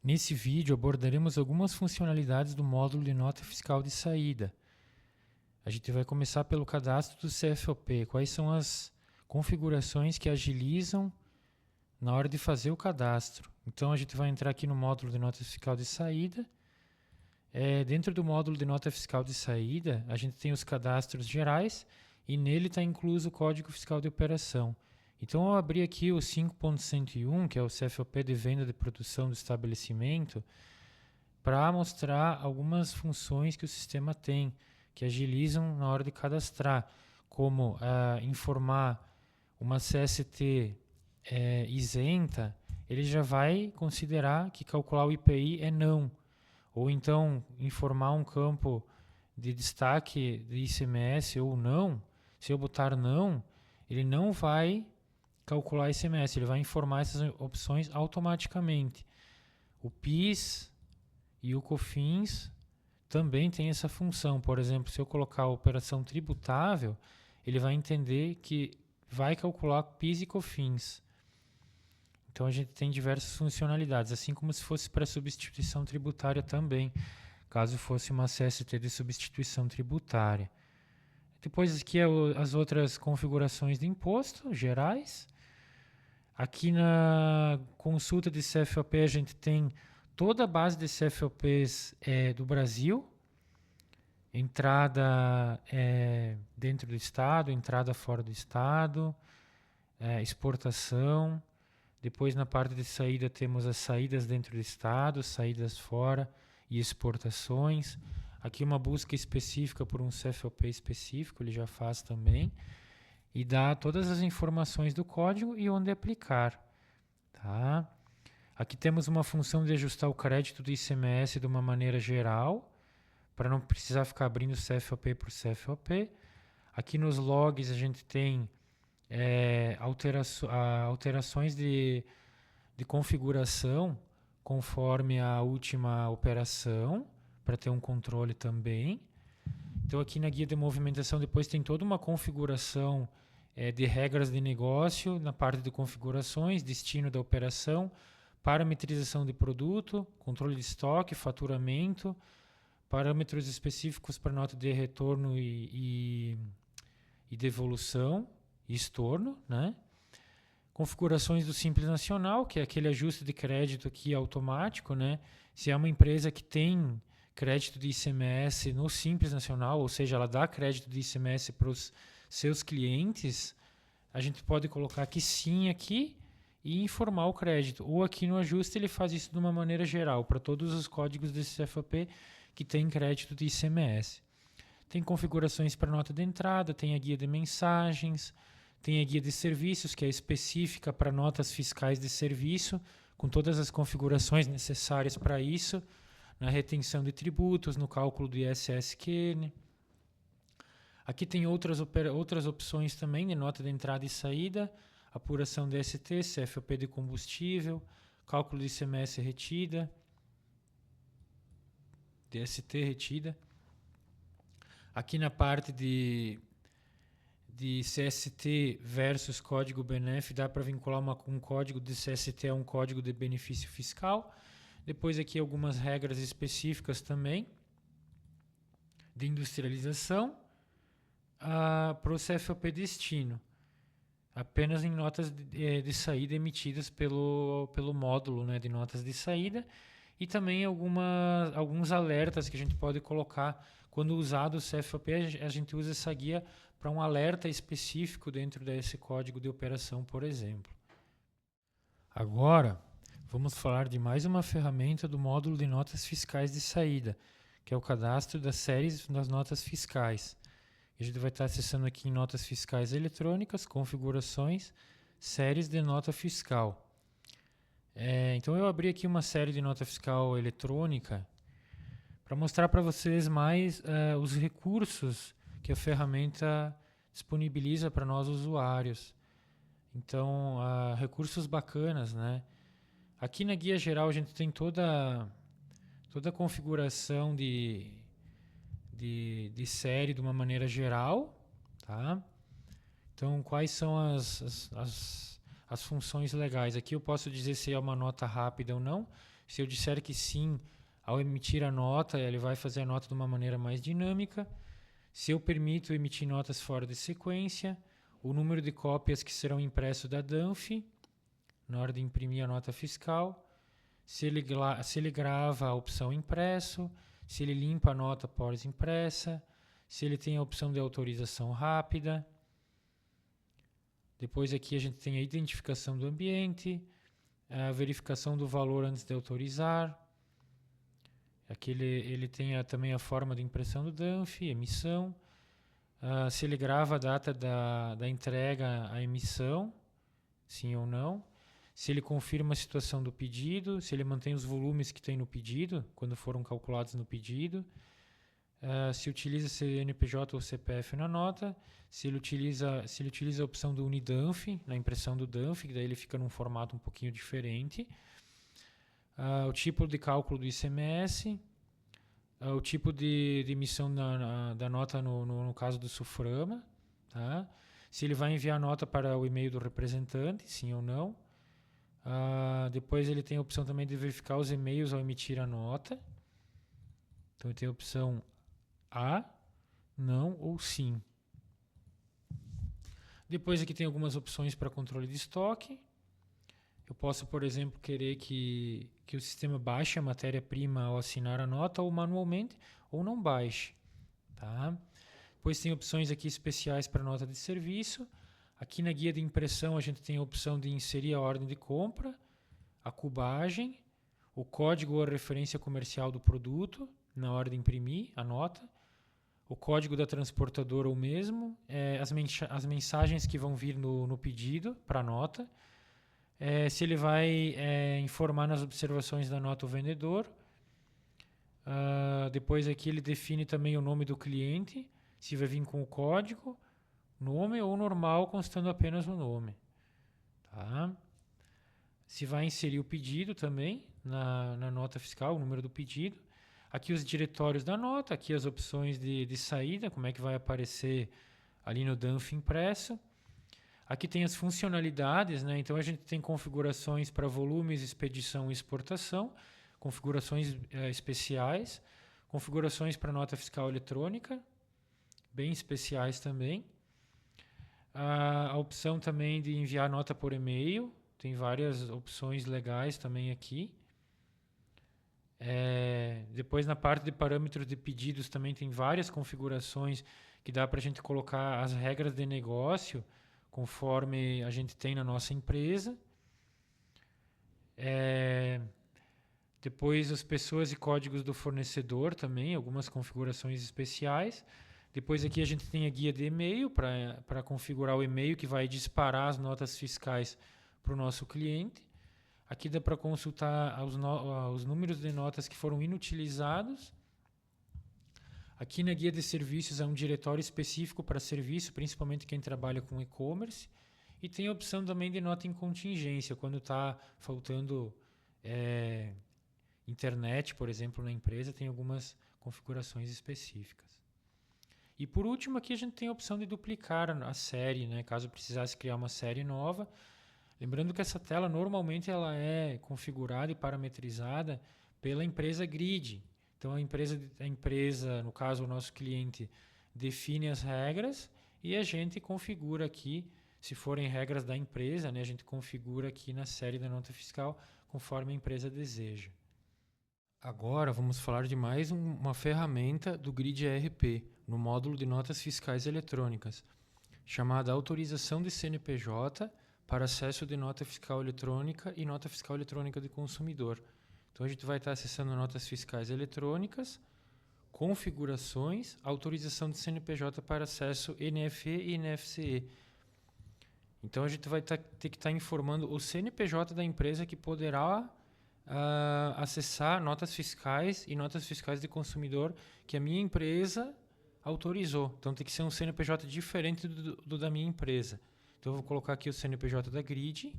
Nesse vídeo abordaremos algumas funcionalidades do módulo de nota fiscal de saída. A gente vai começar pelo cadastro do CFOP. Quais são as configurações que agilizam na hora de fazer o cadastro? Então a gente vai entrar aqui no módulo de nota fiscal de saída. Dentro do módulo de nota fiscal de saída, a gente tem os cadastros gerais e nele está incluso o Código Fiscal de Operação. Então eu abri aqui o 5.101, que é o CFOP de venda de produção do estabelecimento, para mostrar algumas funções que o sistema tem, que agilizam na hora de cadastrar, como informar uma CST isenta, ele já vai considerar que calcular o IPI é não. Ou então informar um campo de destaque de ICMS ou não. Se eu botar não, ele não vai calcular ICMS, ele vai informar essas opções automaticamente. O PIS e o COFINS também tem essa função. Por exemplo, se eu colocar a operação tributável, ele vai entender que vai calcular PIS e COFINS. Então a gente tem diversas funcionalidades, assim como se fosse para substituição tributária também, caso fosse uma CST de substituição tributária. Depois aqui as outras configurações de imposto gerais. Aqui na consulta de CFOP a gente tem toda a base de CFOPs do Brasil, entrada dentro do estado, entrada fora do estado, exportação. Depois na parte de saída temos as saídas dentro do estado, saídas fora e exportações. Aqui uma busca específica por um CFOP específico, ele já faz também. E dá todas as informações do código e onde aplicar. Tá? Aqui temos uma função de ajustar o crédito do ICMS de uma maneira geral, para não precisar ficar abrindo CFOP por CFOP. Aqui nos logs a gente tem alterações de configuração conforme a última operação, para ter um controle também. Então aqui na guia de movimentação depois tem toda uma configuração de regras de negócio, na parte de configurações, destino da operação, parametrização de produto, controle de estoque, faturamento, parâmetros específicos para nota de retorno e devolução e estorno, né? Configurações do Simples Nacional, que é aquele ajuste de crédito aqui automático, né? Se é uma empresa que tem crédito de ICMS no Simples Nacional, ou seja, ela dá crédito de ICMS para os seus clientes, a gente pode colocar que sim aqui e informar o crédito. Ou aqui no ajuste ele faz isso de uma maneira geral, para todos os códigos desse CFOP que tem crédito de ICMS. Tem configurações para nota de entrada, tem a guia de mensagens, tem a guia de serviços, que é específica para notas fiscais de serviço, com todas as configurações necessárias para isso, na retenção de tributos, no cálculo do ISS-QN. Aqui tem outras opções também de nota de entrada e saída, apuração de ST, CFOP de combustível, cálculo de ICMS retida, DST retida. Aqui na parte de CST versus código BNF, dá para vincular um código de CST a um código de benefício fiscal. Depois aqui algumas regras específicas também de industrialização para o CFOP destino, apenas em notas de saída emitidas pelo módulo, né, de notas de saída, e também alguns alertas que a gente pode colocar quando usado o CFOP. A gente usa essa guia para um alerta específico dentro desse código de operação, por exemplo. Agora, vamos falar de mais uma ferramenta do módulo de notas fiscais de saída, que é o cadastro das séries das notas fiscais. A gente vai estar acessando aqui em notas fiscais eletrônicas, configurações, séries de nota fiscal. Então eu abri aqui uma série de nota fiscal eletrônica para mostrar para vocês mais os recursos que a ferramenta disponibiliza para nós usuários. Então, recursos bacanas, né? Aqui na guia geral a gente tem toda a configuração de série de uma maneira geral, tá? Então, quais são as as funções legais. Aqui eu posso dizer se é uma nota rápida ou não. Se eu disser que sim, ao emitir a nota, ele vai fazer a nota de uma maneira mais dinâmica. Se eu permito emitir notas fora de sequência, o número de cópias que serão impressos da DANF, na hora de imprimir a nota fiscal, se ele grava a opção impresso, se ele limpa a nota pós-impressa, se ele tem a opção de autorização rápida. Depois aqui a gente tem a identificação do ambiente, a verificação do valor antes de autorizar. Aqui ele tem também a forma de impressão do DANF, emissão. Se ele grava a data da entrega à emissão, sim ou não. Se ele confirma a situação do pedido, se ele mantém os volumes que tem no pedido, quando foram calculados no pedido. Se utiliza CNPJ ou CPF na nota, se ele utiliza a opção do Unidanf, na impressão do DANF, que daí ele fica num formato um pouquinho diferente. O tipo de cálculo do ICMS, o tipo de emissão da nota no caso do SUFRAMA, tá? Se ele vai enviar a nota para o e-mail do representante, sim ou não. Depois ele tem a opção também de verificar os e-mails ao emitir a nota. Então ele tem a opção A, não ou sim. Depois aqui tem algumas opções para controle de estoque. Eu posso, por exemplo, querer que o sistema baixe a matéria-prima ao assinar a nota, ou manualmente, ou não baixe. Tá? Depois tem opções aqui especiais para nota de serviço. Aqui na guia de impressão a gente tem a opção de inserir a ordem de compra, a cubagem, o código ou a referência comercial do produto na hora de imprimir a nota, o código da transportadora ou mesmo, as mensagens que vão vir no pedido para a nota, se ele vai informar nas observações da nota o vendedor. Depois aqui ele define também o nome do cliente, se vai vir com o código, nome ou normal, constando apenas o nome. Tá? Se vai inserir o pedido também na nota fiscal, o número do pedido. Aqui os diretórios da nota, aqui as opções de saída, como é que vai aparecer ali no DANF impresso. Aqui tem as funcionalidades, né? Então a gente tem configurações para volumes, expedição e exportação, configurações especiais, configurações para nota fiscal eletrônica, bem especiais também. A opção também de enviar nota por e-mail, tem várias opções legais também aqui. Depois na parte de parâmetros de pedidos também tem várias configurações que dá para a gente colocar as regras de negócio conforme a gente tem na nossa empresa. Depois as pessoas e códigos do fornecedor também, algumas configurações especiais. Depois aqui a gente tem a guia de e-mail para configurar o e-mail que vai disparar as notas fiscais para o nosso cliente. Aqui dá para consultar os números de notas que foram inutilizados. Aqui na guia de serviços é um diretório específico para serviço, principalmente quem trabalha com e-commerce. E tem a opção também de nota em contingência, quando está faltando internet, por exemplo, na empresa, tem algumas configurações específicas. E por último, aqui a gente tem a opção de duplicar a série, né, caso precisasse criar uma série nova. Lembrando que essa tela normalmente ela é configurada e parametrizada pela empresa grid. Então a empresa, no caso o nosso cliente, define as regras e a gente configura aqui, se forem regras da empresa, né, a gente configura aqui na série da nota fiscal conforme a empresa deseja. Agora vamos falar de mais uma ferramenta do Grid ERP, no módulo de notas fiscais eletrônicas, chamada autorização de CNPJ para acesso de nota fiscal eletrônica e nota fiscal eletrônica de consumidor. Então a gente vai estar acessando notas fiscais eletrônicas, configurações, autorização de CNPJ para acesso NFE e NFCE. Então a gente vai ter que estar informando o CNPJ da empresa que poderá acessar notas fiscais e notas fiscais de consumidor que a minha empresa autorizou. Então tem que ser um CNPJ diferente do da minha empresa. Então eu vou colocar aqui o CNPJ da Grid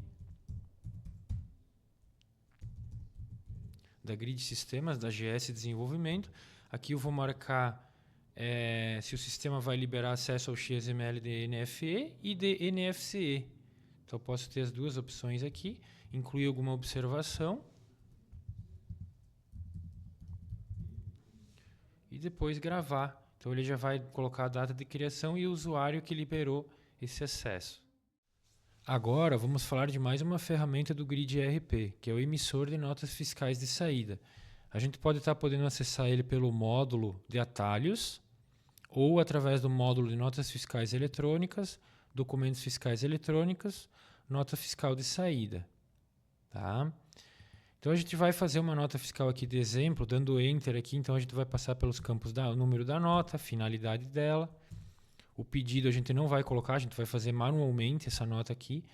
Sistemas, da GS Desenvolvimento. Aqui eu vou marcar se o sistema vai liberar acesso ao XML de NFE e de NFCE. Então, eu posso ter as duas opções aqui, incluir alguma observação e depois gravar. Então, ele já vai colocar a data de criação e o usuário que liberou esse acesso. Agora, vamos falar de mais uma ferramenta do Grid ERP, que é o emissor de notas fiscais de saída. A gente pode estar podendo acessar ele pelo módulo de atalhos ou através do módulo de notas fiscais eletrônicas, documentos fiscais eletrônicos, nota fiscal de saída. Tá? Então, a gente vai fazer uma nota fiscal aqui de exemplo, dando Enter aqui. Então, a gente vai passar pelos campos do número da nota, finalidade dela. O pedido a gente não vai colocar, a gente vai fazer manualmente essa nota aqui.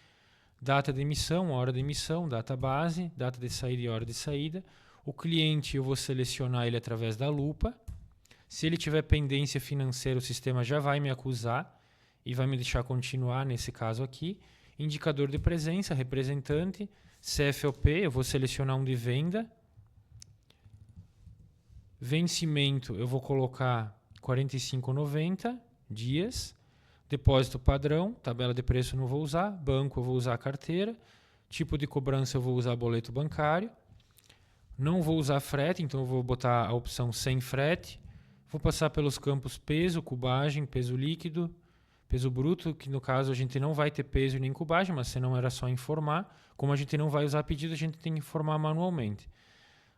Data de emissão, hora de emissão, data base, data de saída e hora de saída. O cliente eu vou selecionar ele através da lupa. Se ele tiver pendência financeira, o sistema já vai me acusar e vai me deixar continuar nesse caso aqui. Indicador de presença, representante. CFOP, eu vou selecionar um de venda. Vencimento, eu vou colocar 45,90 dias. Depósito padrão, tabela de preço não vou usar. Banco, eu vou usar carteira. Tipo de cobrança, eu vou usar boleto bancário. Não vou usar frete, então eu vou botar a opção sem frete. Vou passar pelos campos peso, cubagem, peso líquido, peso bruto, que no caso a gente não vai ter peso nem cubagem, mas senão era só informar. Como a gente não vai usar pedido, a gente tem que informar manualmente.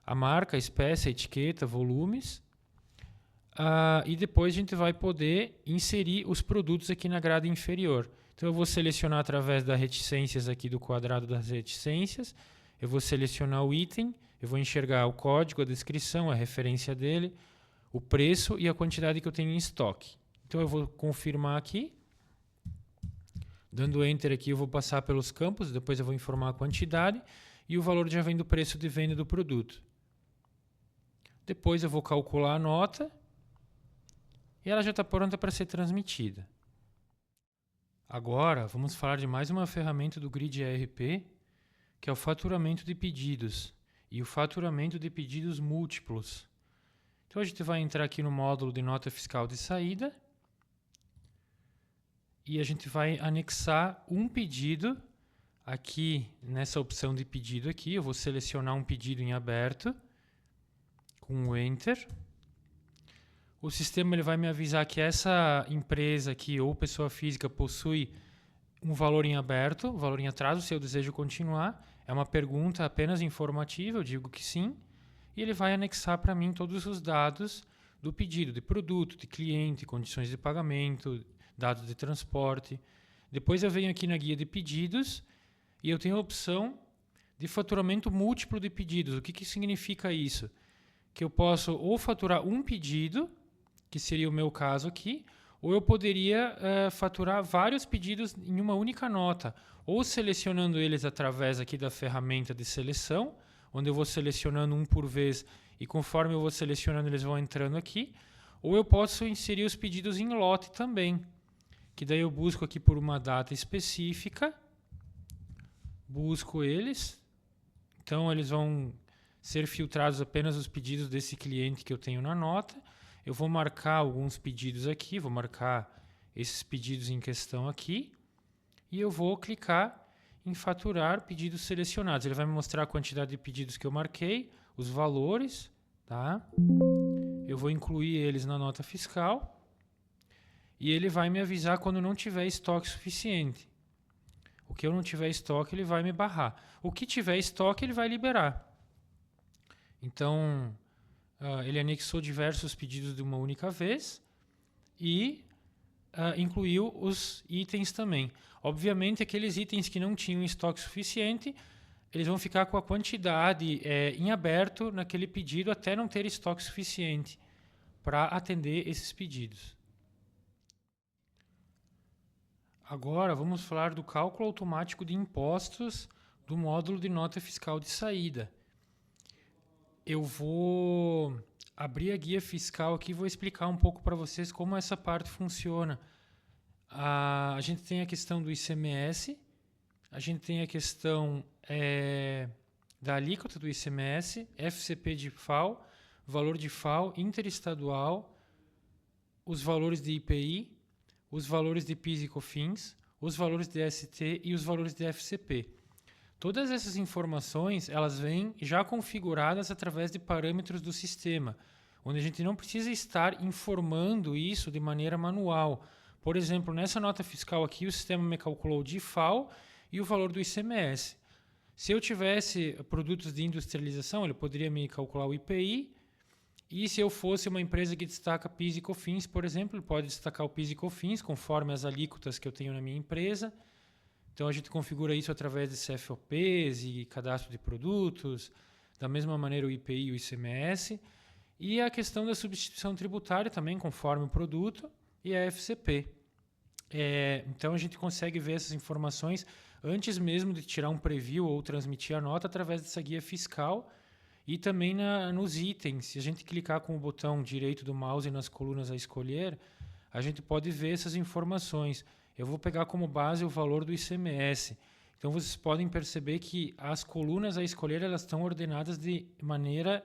A marca, a espécie, a etiqueta, volumes. E depois a gente vai poder inserir os produtos aqui na grade inferior. Então eu vou selecionar através das reticências aqui do quadrado das reticências. Eu vou selecionar o item, eu vou enxergar o código, a descrição, a referência dele, o preço e a quantidade que eu tenho em estoque. Então eu vou confirmar aqui. Dando Enter aqui eu vou passar pelos campos, depois eu vou informar a quantidade e o valor já vem do preço de venda do produto. Depois eu vou calcular a nota e ela já está pronta para ser transmitida. Agora vamos falar de mais uma ferramenta do Grid ERP, que é o faturamento de pedidos e o faturamento de pedidos múltiplos. Então a gente vai entrar aqui no módulo de nota fiscal de saída e a gente vai anexar um pedido aqui nessa opção de pedido aqui. Eu vou selecionar um pedido em aberto com o Enter. O sistema ele vai me avisar que essa empresa aqui ou pessoa física possui um valor em aberto, valor em atraso, se eu desejo continuar. É uma pergunta apenas informativa, eu digo que sim. E ele vai anexar para mim todos os dados do pedido, de produto, de cliente, condições de pagamento, dados de transporte. Depois eu venho aqui na guia de pedidos e eu tenho a opção de faturamento múltiplo de pedidos. O que significa isso? Que eu posso ou faturar um pedido, que seria o meu caso aqui, ou eu poderia faturar vários pedidos em uma única nota, ou selecionando eles através aqui da ferramenta de seleção, onde eu vou selecionando um por vez e conforme eu vou selecionando eles vão entrando aqui, ou eu posso inserir os pedidos em lote também, que daí eu busco aqui por uma data específica, busco eles, então eles vão ser filtrados apenas os pedidos desse cliente que eu tenho na nota. Eu vou marcar alguns pedidos aqui, vou marcar esses pedidos em questão aqui e eu vou clicar em faturar pedidos selecionados. Ele vai me mostrar a quantidade de pedidos que eu marquei, os valores, tá? Eu vou incluir eles na nota fiscal e ele vai me avisar quando não tiver estoque suficiente. O que eu não tiver estoque, ele vai me barrar. O que tiver estoque, ele vai liberar. Então, ele anexou diversos pedidos de uma única vez e incluiu os itens também. Obviamente, aqueles itens que não tinham estoque suficiente, eles vão ficar com a quantidade em aberto naquele pedido até não ter estoque suficiente para atender esses pedidos. Agora, vamos falar do cálculo automático de impostos do módulo de nota fiscal de saída. Eu vou abrir a guia fiscal aqui e vou explicar um pouco para vocês como essa parte funciona. A gente tem a questão do ICMS, a gente tem a questão da alíquota do ICMS, FCP de FAO, valor de FAO, interestadual, os valores de IPI, os valores de PIS e COFINS, os valores de ST e os valores de FCP. Todas essas informações, elas vêm já configuradas através de parâmetros do sistema, onde a gente não precisa estar informando isso de maneira manual. Por exemplo, nessa nota fiscal aqui, o sistema me calculou o DIFAL e o valor do ICMS. Se eu tivesse produtos de industrialização, ele poderia me calcular o IPI, e se eu fosse uma empresa que destaca PIS e COFINS, por exemplo, ele pode destacar o PIS e COFINS conforme as alíquotas que eu tenho na minha empresa. Então a gente configura isso através de CFOPs e cadastro de produtos, da mesma maneira o IPI e o ICMS, e a questão da substituição tributária também, conforme o produto, e a FCP. Então a gente consegue ver essas informações antes mesmo de tirar um preview ou transmitir a nota através dessa guia fiscal. E também nos itens, se a gente clicar com o botão direito do mouse nas colunas a escolher, a gente pode ver essas informações. Eu vou pegar como base o valor do ICMS. Então vocês podem perceber que as colunas a escolher, elas estão ordenadas de maneira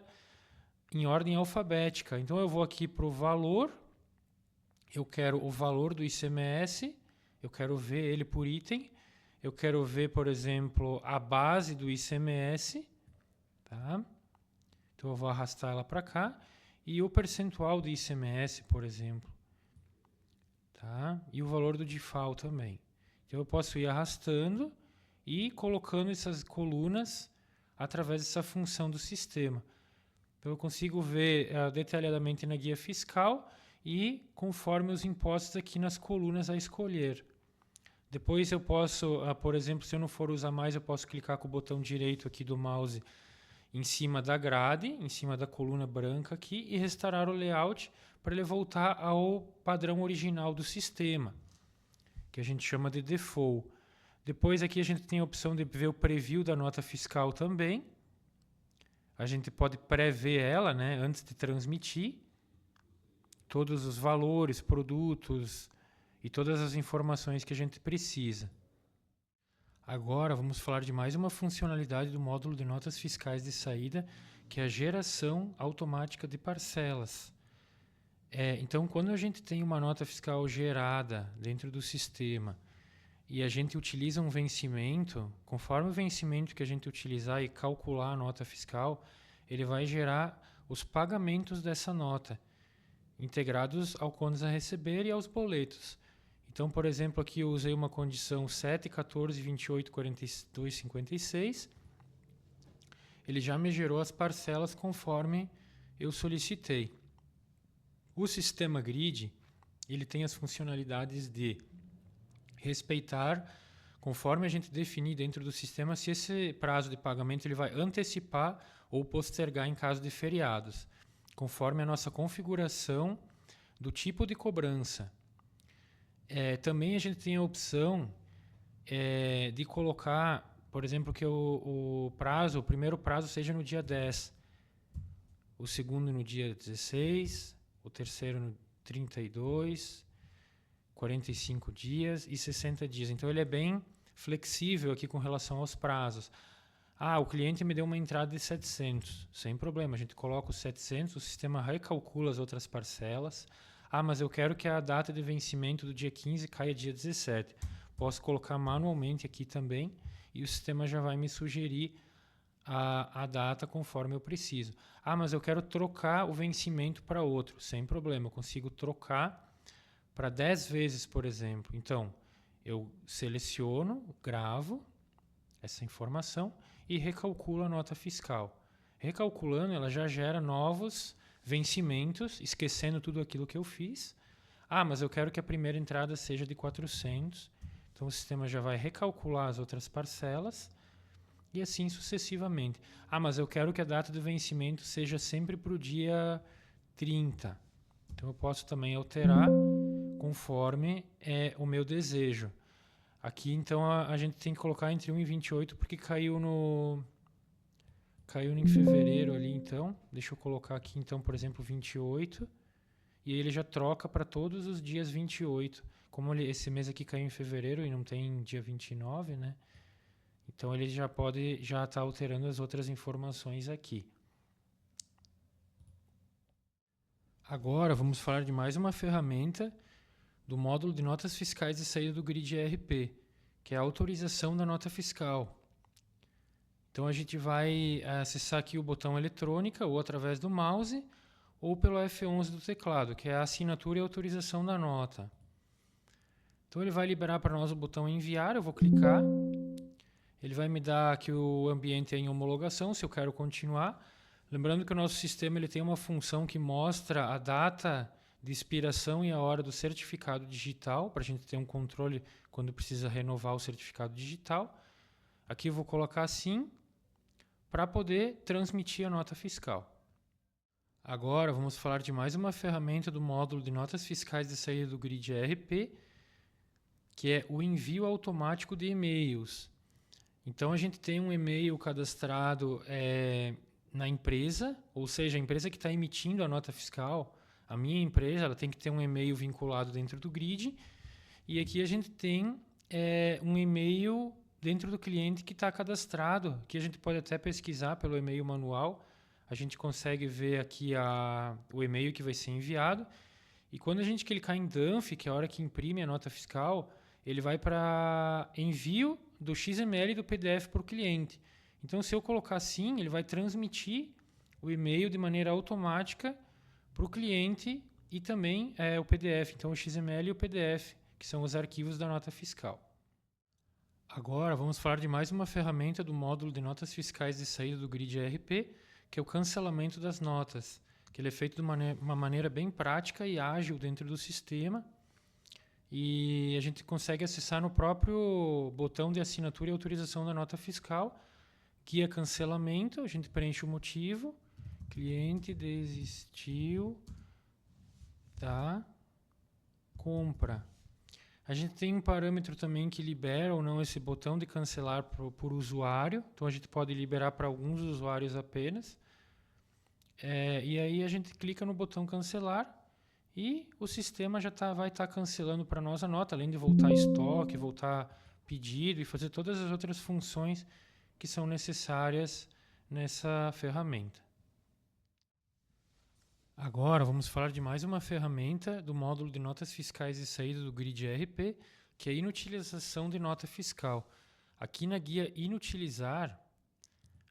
em ordem alfabética. Então eu vou aqui para o valor, eu quero o valor do ICMS, eu quero ver ele por item, eu quero ver, por exemplo, a base do ICMS, tá? Então eu vou arrastar ela para cá, e o percentual do ICMS, por exemplo. Tá? E o valor do DIFAL também. Então eu posso ir arrastando e colocando essas colunas através dessa função do sistema. Então eu consigo ver detalhadamente na guia fiscal e conforme os impostos aqui nas colunas a escolher. Depois eu posso, por exemplo, se eu não for usar mais, eu posso clicar com o botão direito aqui do mouse em cima da grade, em cima da coluna branca aqui, e restaurar o layout para ele voltar ao padrão original do sistema, que a gente chama de default. Depois aqui a gente tem a opção de ver o preview da nota fiscal também. A gente pode pré-ver ela, né, antes de transmitir todos os valores, produtos e todas as informações que a gente precisa. Agora vamos falar de mais uma funcionalidade do módulo de notas fiscais de saída, que é a geração automática de parcelas. Então, quando a gente tem uma nota fiscal gerada dentro do sistema e a gente utiliza um vencimento, conforme o vencimento que a gente utilizar e calcular a nota fiscal, ele vai gerar os pagamentos dessa nota, integrados ao CONS a receber e aos boletos. Então, por exemplo, aqui eu usei uma condição 7, 14, 28, 42, 56. Ele já me gerou as parcelas conforme eu solicitei. O sistema grid, ele tem as funcionalidades de respeitar, conforme a gente definir dentro do sistema, se esse prazo de pagamento ele vai antecipar ou postergar em caso de feriados, conforme a nossa configuração do tipo de cobrança. Também a gente tem a opção de colocar, por exemplo, que o primeiro prazo seja no dia 10, o segundo no dia 16, o terceiro no 32, 45 dias e 60 dias. Então ele é bem flexível aqui com relação aos prazos. O cliente me deu uma entrada de 700, sem problema, a gente coloca os 700, o sistema recalcula as outras parcelas. Mas eu quero que a data de vencimento do dia 15 caia dia 17. Posso colocar manualmente aqui também e o sistema já vai me sugerir a data conforme eu preciso. Mas eu quero trocar o vencimento para outro. Sem problema, eu consigo trocar para 10 vezes, por exemplo. Então, eu seleciono, gravo essa informação e recalculo a nota fiscal. Recalculando, ela já gera novos vencimentos, esquecendo tudo aquilo que eu fiz. Mas eu quero que a primeira entrada seja de 400. Então o sistema já vai recalcular as outras parcelas e assim sucessivamente. Mas eu quero que a data de vencimento seja sempre para o dia 30. Então eu posso também alterar conforme o meu desejo. Aqui então a gente tem que colocar entre 1 e 28 porque caiu em fevereiro ali, então. Deixa eu colocar aqui, então, por exemplo, 28. E aí ele já troca para todos os dias 28. Como esse mês aqui caiu em fevereiro e não tem dia 29, né? Então ele já pode estar alterando as outras informações aqui. Agora vamos falar de mais uma ferramenta do módulo de notas fiscais de saída do Grid ERP, que é a autorização da nota fiscal. Então a gente vai acessar aqui o botão eletrônica, ou através do mouse, ou pelo F11 do teclado, que é a assinatura e autorização da nota. Então ele vai liberar para nós o botão enviar, eu vou clicar. Ele vai me dar que o ambiente é em homologação, se eu quero continuar. Lembrando que o nosso sistema ele tem uma função que mostra a data de expiração e a hora do certificado digital, para a gente ter um controle quando precisa renovar o certificado digital. Aqui eu vou colocar sim, para poder transmitir a nota fiscal. Agora vamos falar de mais uma ferramenta do módulo de notas fiscais de saída do Grid ERP, que é o envio automático de e-mails. Então a gente tem um e-mail cadastrado na empresa, ou seja, a empresa que está emitindo a nota fiscal, a minha empresa, ela tem que ter um e-mail vinculado dentro do Grid, e aqui a gente tem um e-mail dentro do cliente que está cadastrado, que a gente pode até pesquisar pelo e-mail manual. A gente consegue ver aqui o e-mail que vai ser enviado. E quando a gente clicar em DUNF, que é a hora que imprime a nota fiscal, ele vai para envio do XML e do PDF para o cliente. Então, se eu colocar assim, ele vai transmitir o e-mail de maneira automática para o cliente e também o PDF. Então, o XML e o PDF, que são os arquivos da nota fiscal. Agora, vamos falar de mais uma ferramenta do módulo de notas fiscais de saída do Grid ERP, que é o cancelamento das notas, que ele é feito de uma maneira bem prática e ágil dentro do sistema, e a gente consegue acessar no próprio botão de assinatura e autorização da nota fiscal, que é cancelamento, a gente preenche o motivo, cliente desistiu da compra. A gente tem um parâmetro também que libera ou não esse botão de cancelar por usuário. Então, a gente pode liberar para alguns usuários apenas. E aí a gente clica no botão cancelar e o sistema já vai estar cancelando para nós a nota, além de voltar estoque, voltar pedido e fazer todas as outras funções que são necessárias nessa ferramenta. Agora vamos falar de mais uma ferramenta do módulo de notas fiscais de saída do Grid ERP, que é a inutilização de nota fiscal. Aqui na guia Inutilizar,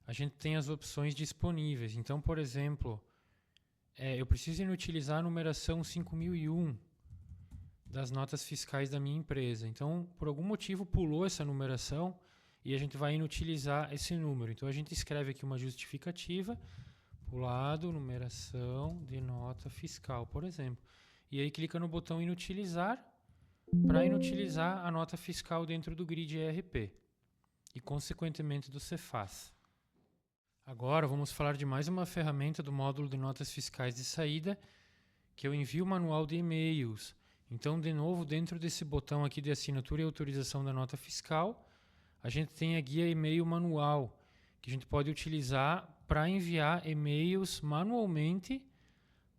a gente tem as opções disponíveis. Então, por exemplo, eu preciso inutilizar a numeração 5001 das notas fiscais da minha empresa. Então, por algum motivo, pulou essa numeração e a gente vai inutilizar esse número. Então, a gente escreve aqui uma justificativa, pulado, numeração de nota fiscal, por exemplo. E aí clica no botão inutilizar para inutilizar a nota fiscal dentro do Grid ERP e, consequentemente, do Cefaz. Agora vamos falar de mais uma ferramenta do módulo de notas fiscais de saída, que é o envio manual de e-mails. Então, de novo, dentro desse botão aqui de assinatura e autorização da nota fiscal, a gente tem a guia e-mail manual, que a gente pode utilizar para enviar e-mails manualmente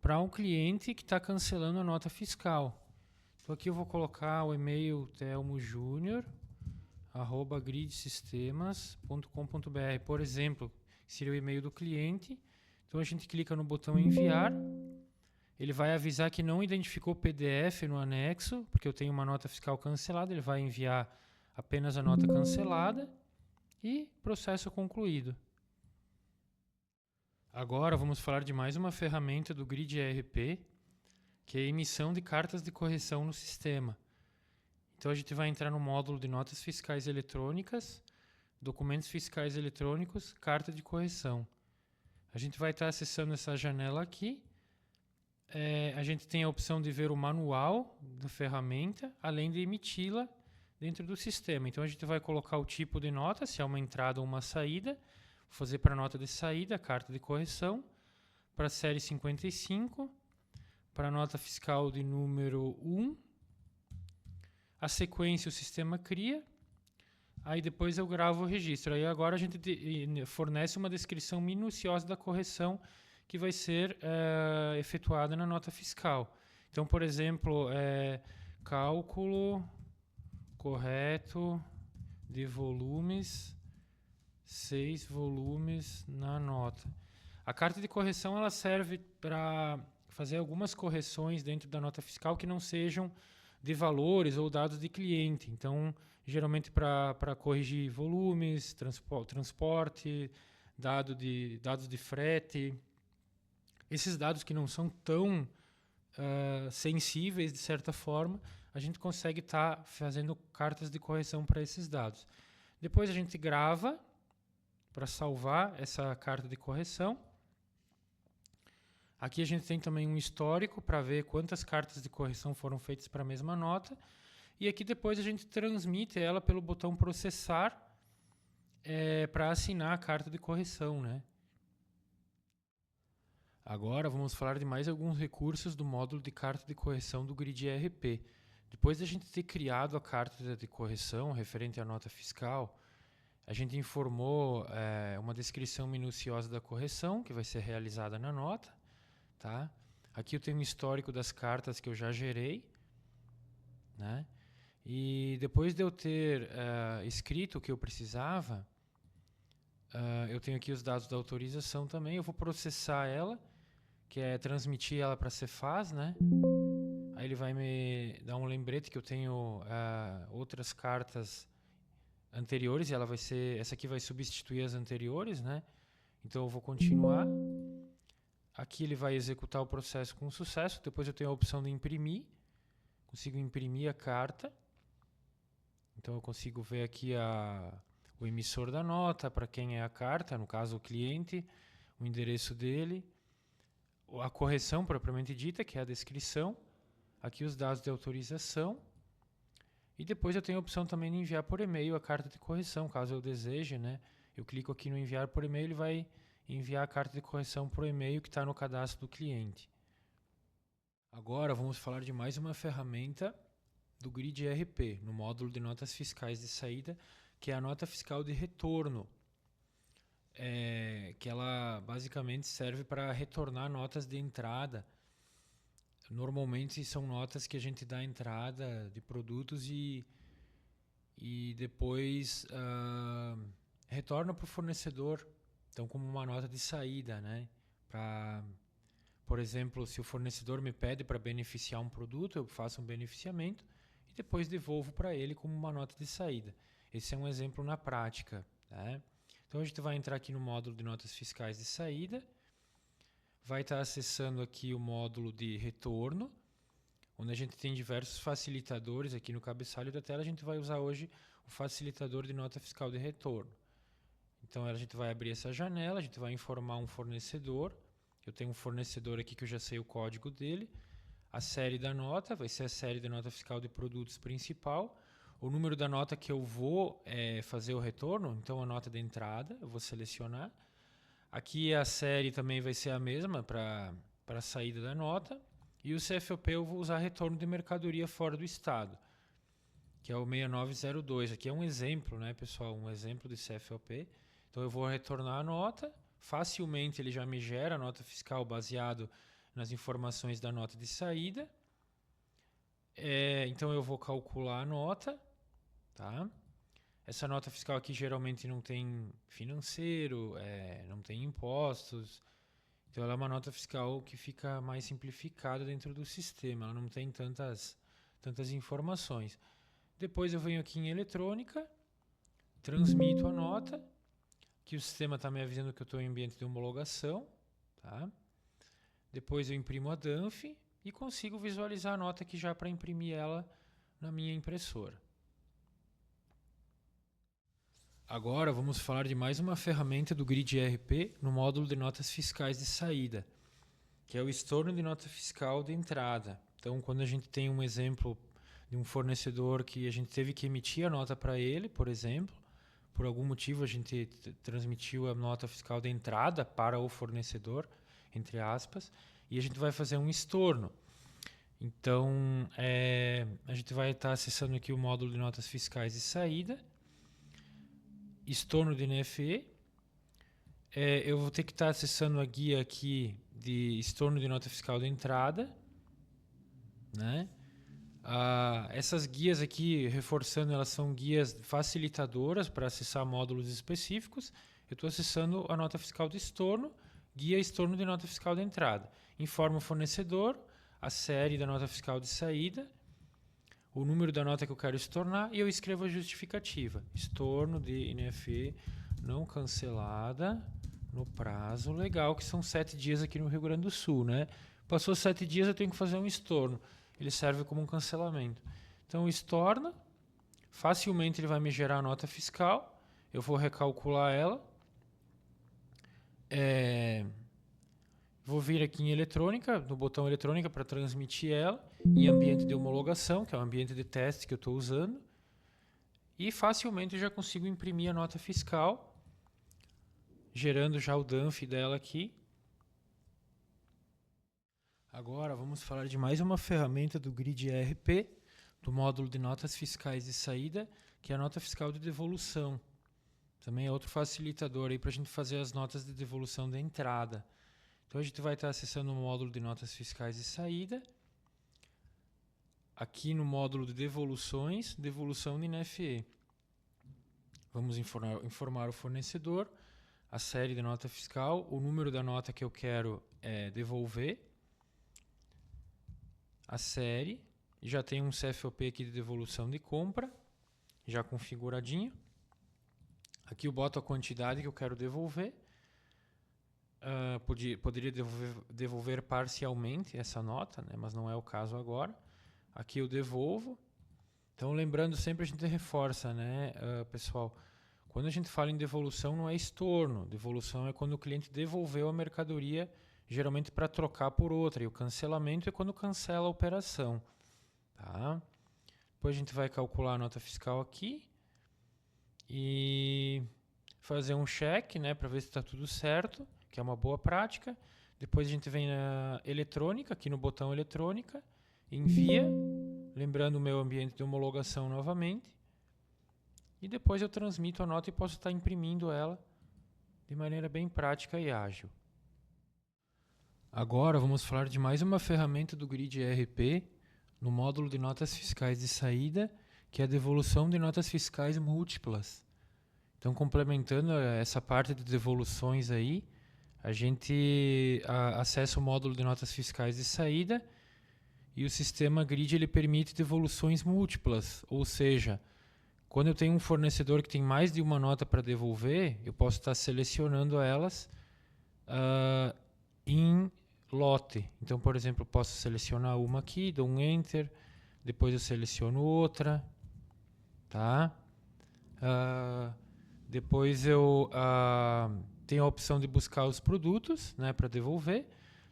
para um cliente que está cancelando a nota fiscal. Então aqui eu vou colocar o e-mail telmojunior@gridsystemas.com.br, por exemplo, seria o e-mail do cliente. Então a gente clica no botão enviar, ele vai avisar que não identificou o PDF no anexo, porque eu tenho uma nota fiscal cancelada, ele vai enviar apenas a nota cancelada e processo concluído. Agora vamos falar de mais uma ferramenta do Grid ERP, que é a emissão de cartas de correção no sistema. Então a gente vai entrar no módulo de notas fiscais eletrônicas, documentos fiscais eletrônicos, carta de correção. A gente vai estar acessando essa janela aqui. A gente tem a opção de ver o manual da ferramenta, além de emiti-la dentro do sistema. Então a gente vai colocar o tipo de nota, se é uma entrada ou uma saída. Vou fazer para a nota de saída, carta de correção, para a série 55, para a nota fiscal de número 1. A sequência o sistema cria, aí depois eu gravo o registro. Aí agora a gente fornece uma descrição minuciosa da correção que vai ser efetuada na nota fiscal. Então, por exemplo, cálculo correto de volumes, 6 volumes na nota. A carta de correção ela serve para fazer algumas correções dentro da nota fiscal que não sejam de valores ou dados de cliente. Então, geralmente para corrigir volumes, transporte, dados de frete. Esses dados que não são tão sensíveis, de certa forma, a gente consegue estar fazendo cartas de correção para esses dados. Depois a gente grava para salvar essa carta de correção. Aqui a gente tem também um histórico para ver quantas cartas de correção foram feitas para a mesma nota. E aqui depois a gente transmite ela pelo botão processar para assinar a carta de correção, né? Agora vamos falar de mais alguns recursos do módulo de carta de correção do Grid ERP. Depois de a gente ter criado a carta de correção referente à nota fiscal, a gente informou uma descrição minuciosa da correção que vai ser realizada na nota. Tá? Aqui eu tenho um histórico das cartas que eu já gerei, né? E depois de eu ter escrito o que eu precisava, eu tenho aqui os dados da autorização também. Eu vou processar ela, que é transmitir ela para a Cefaz, né? Aí ele vai me dar um lembrete que eu tenho outras cartas anteriores, e essa aqui vai substituir as anteriores, né? Então eu vou continuar. Aqui ele vai executar o processo com sucesso. Depois eu tenho a opção de imprimir. Consigo imprimir a carta. Então eu consigo ver aqui o emissor da nota, para quem é a carta, no caso o cliente, o endereço dele, a correção propriamente dita, que é a descrição, aqui os dados de autorização, e depois eu tenho a opção também de enviar por e-mail a carta de correção, caso eu deseje, né? Eu clico aqui no enviar por e-mail, ele vai enviar a carta de correção por e-mail que está no cadastro do cliente. Agora vamos falar de mais uma ferramenta do Grid ERP, no módulo de notas fiscais de saída, que é a nota fiscal de retorno, que ela basicamente serve para retornar notas de entrada. Normalmente são notas que a gente dá entrada de produtos e depois retorna para o fornecedor. Então, como uma nota de saída, né? Por exemplo, se o fornecedor me pede para beneficiar um produto, eu faço um beneficiamento e depois devolvo para ele como uma nota de saída. Esse é um exemplo na prática, né? Então, a gente vai entrar aqui no módulo de notas fiscais de saída, vai estar acessando aqui o módulo de retorno, onde a gente tem diversos facilitadores. Aqui no cabeçalho da tela, a gente vai usar hoje o facilitador de nota fiscal de retorno. Então a gente vai abrir essa janela, a gente vai informar um fornecedor. Eu tenho um fornecedor aqui que eu já sei o código dele. A série da nota vai ser a série da nota fiscal de produtos principal. O número da nota que eu vou fazer o retorno, então a nota de entrada, eu vou selecionar. Aqui a série também vai ser a mesma para a saída da nota. E o CFOP eu vou usar retorno de mercadoria fora do estado, que é o 6902. Aqui é um exemplo, né, pessoal? Um exemplo de CFOP. Então eu vou retornar a nota, facilmente ele já me gera a nota fiscal baseado nas informações da nota de saída. Então eu vou calcular a nota, tá? Essa nota fiscal aqui geralmente não tem financeiro, não tem impostos. Então ela é uma nota fiscal que fica mais simplificada dentro do sistema, ela não tem tantas informações. Depois eu venho aqui em eletrônica, transmito a nota, que o sistema está me avisando que eu estou em ambiente de homologação, tá? Depois eu imprimo a DANF e consigo visualizar a nota aqui já para imprimir ela na minha impressora. Agora vamos falar de mais uma ferramenta do Grid ERP no módulo de notas fiscais de saída, que é o estorno de nota fiscal de entrada. Então, quando a gente tem um exemplo de um fornecedor que a gente teve que emitir a nota para ele, por exemplo, por algum motivo a gente transmitiu a nota fiscal de entrada para o fornecedor, entre aspas, e a gente vai fazer um estorno. Então, a gente vai estar acessando aqui o módulo de notas fiscais de saída, estorno de NFE. Eu vou ter que estar acessando a guia aqui de estorno de nota fiscal de entrada, né? Essas guias aqui, reforçando, elas são guias facilitadoras para acessar módulos específicos. Eu estou acessando a nota fiscal de estorno, guia estorno de nota fiscal de entrada. Informa o fornecedor, a série da nota fiscal de saída, o número da nota que eu quero estornar e eu escrevo a justificativa. Estorno de NFE não cancelada no prazo legal, que são 7 dias aqui no Rio Grande do Sul, né? Passou 7 dias, eu tenho que fazer um estorno. Ele serve como um cancelamento. Então, estorna, facilmente ele vai me gerar a nota fiscal, eu vou recalcular ela, vou vir aqui em eletrônica, no botão eletrônica para transmitir ela, em ambiente de homologação, que é o ambiente de teste que eu estou usando, e facilmente eu já consigo imprimir a nota fiscal, gerando já o DANF dela aqui. Agora vamos falar de mais uma ferramenta do Grid ERP, do módulo de notas fiscais de saída, que é a nota fiscal de devolução. Também é outro facilitador aí para a gente fazer as notas de devolução da entrada. Então a gente vai estar acessando o módulo de notas fiscais de saída. Aqui no módulo de devoluções, devolução de NFE. Vamos informar o fornecedor, a série de nota fiscal, o número da nota que eu quero devolver, a série, já tem um CFOP aqui de devolução de compra, já configuradinho. Aqui eu boto a quantidade que eu quero devolver. Poderia devolver parcialmente essa nota, né, mas não é o caso agora. Aqui eu devolvo. Então, lembrando, sempre a gente reforça, né, pessoal, quando a gente fala em devolução, não é estorno. Devolução é quando o cliente devolveu a mercadoria, geralmente para trocar por outra. E o cancelamento é quando cancela a operação. Tá? Depois a gente vai calcular a nota fiscal aqui e fazer um check, né, para ver se está tudo certo, que é uma boa prática. Depois a gente vem na eletrônica, aqui no botão eletrônica, envia, lembrando o meu ambiente de homologação novamente, e depois eu transmito a nota e posso estar imprimindo ela de maneira bem prática e ágil. Agora vamos falar de mais uma ferramenta do Grid ERP, no módulo de notas fiscais de saída, que é a devolução de notas fiscais múltiplas. Então, complementando essa parte de devoluções aí, a gente acessa o módulo de notas fiscais de saída e o sistema Grid ele permite devoluções múltiplas, ou seja, quando eu tenho um fornecedor que tem mais de uma nota para devolver, eu posso estar selecionando elas em lote. Então, por exemplo, eu posso selecionar uma aqui, dou um Enter, depois eu seleciono outra, tá? Depois eu tenho a opção de buscar os produtos, né, para devolver.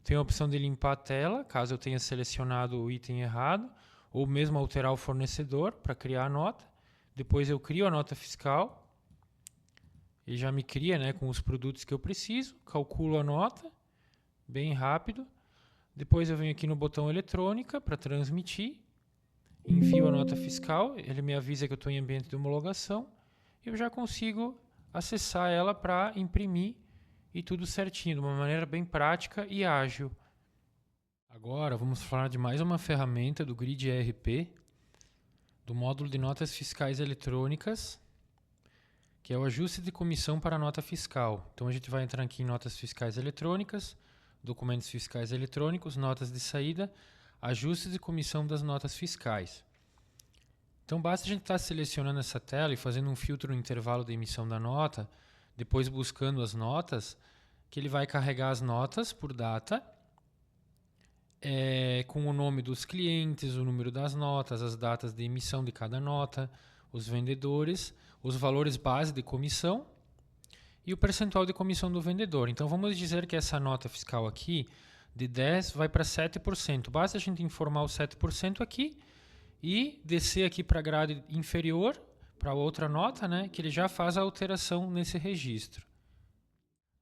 Tenho a opção de limpar a tela, caso eu tenha selecionado o item errado, ou mesmo alterar o fornecedor para criar a nota. Depois eu crio a nota fiscal, e já me cria, né, com os produtos que eu preciso, calculo a nota, bem rápido. Depois eu venho aqui no botão eletrônica para transmitir, envio a nota fiscal, ele me avisa que eu estou em ambiente de homologação, e eu já consigo acessar ela para imprimir e tudo certinho, de uma maneira bem prática e ágil. Agora vamos falar de mais uma ferramenta do Grid ERP, do módulo de notas fiscais eletrônicas, que é o ajuste de comissão para nota fiscal. Então a gente vai entrar aqui em notas fiscais eletrônicas, documentos fiscais eletrônicos, notas de saída, ajuste de comissão das notas fiscais. Então basta a gente estar selecionando essa tela e fazendo um filtro no intervalo de emissão da nota, depois buscando as notas, que ele vai carregar as notas por data, com o nome dos clientes, o número das notas, as datas de emissão de cada nota, os vendedores, os valores base de comissão e o percentual de comissão do vendedor. Então vamos dizer que essa nota fiscal aqui, de 10 vai para 7%. Basta a gente informar o 7% aqui e descer aqui para a grade inferior, para outra nota, né, que ele já faz a alteração nesse registro.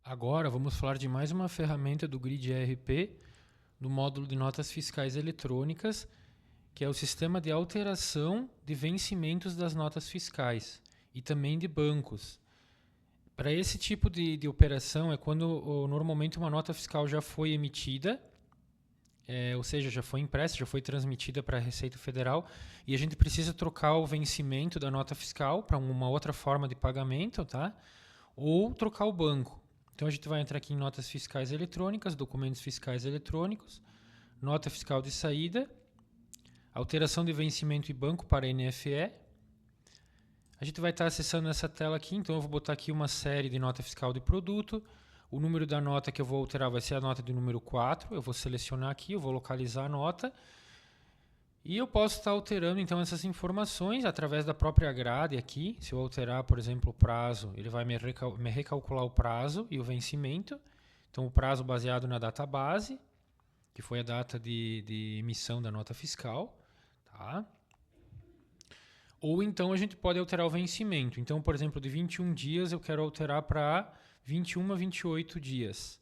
Agora vamos falar de mais uma ferramenta do Grid ERP, do módulo de notas fiscais eletrônicas, que é o sistema de alteração de vencimentos das notas fiscais e também de bancos. Para esse tipo de operação é quando normalmente uma nota fiscal já foi emitida, ou seja, já foi impressa, já foi transmitida para a Receita Federal e a gente precisa trocar o vencimento da nota fiscal para uma outra forma de pagamento, tá? Ou trocar o banco. Então a gente vai entrar aqui em notas fiscais eletrônicas, documentos fiscais eletrônicos, nota fiscal de saída. alteração de vencimento e banco para NFE. A gente vai estar acessando essa tela aqui, então eu vou botar aqui uma série de nota fiscal de produto. O número da nota que eu vou alterar vai ser a nota de número 4. Eu vou selecionar aqui, eu vou localizar a nota. E eu posso estar alterando então essas informações através da própria grade aqui. Se eu alterar, por exemplo, o prazo, ele vai me recalcular o prazo e o vencimento. Então o prazo baseado na data base, que foi a data de emissão da nota fiscal. Tá? Ou então a gente pode alterar o vencimento. Então, por exemplo, de 21 dias eu quero alterar para 21 a 28 dias.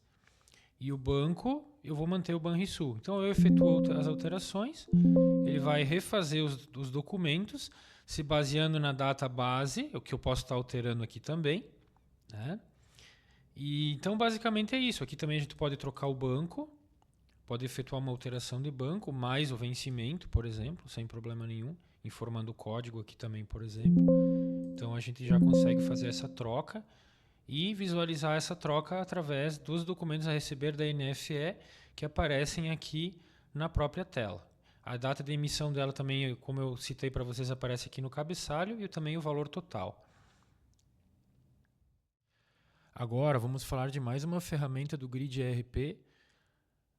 E o banco, eu vou manter o Banrisul. Então eu efetuo as alterações, ele vai refazer os documentos, se baseando na data base, o que eu posso estar alterando aqui também. Né? E, então basicamente é isso. Aqui também a gente pode trocar o banco, pode efetuar uma alteração de banco, mais o vencimento, por exemplo, sem problema nenhum. Informando o código aqui também, por exemplo. Então a gente já consegue fazer essa troca e visualizar essa troca através dos documentos a receber da NFE que aparecem aqui na própria tela. A data de emissão dela também, como eu citei para vocês, aparece aqui no cabeçalho e também o valor total. Agora vamos falar de mais uma ferramenta do Grid ERP,